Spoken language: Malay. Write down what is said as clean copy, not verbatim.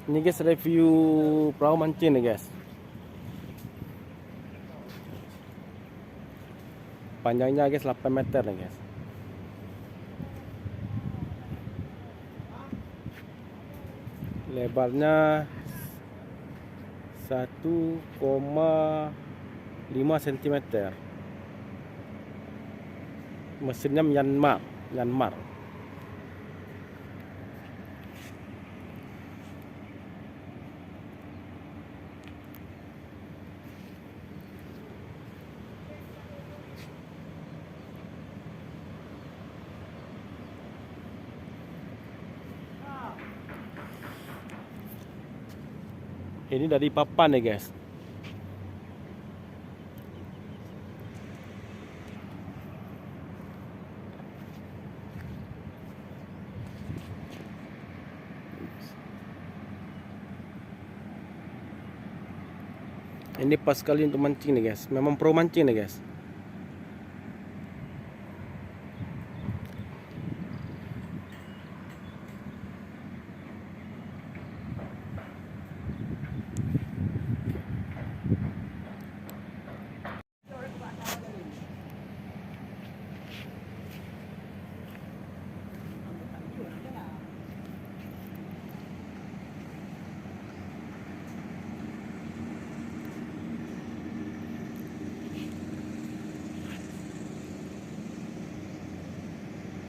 Ini guys review perahu mancing nih guys. Panjangnya guys 8 meter nih guys. Lebarnya 1,5 cm. Mesinnya Myanmar. Ini dari papan nih guys. Ini pas sekali untuk mancing nih guys. Memang pro mancing nih guys.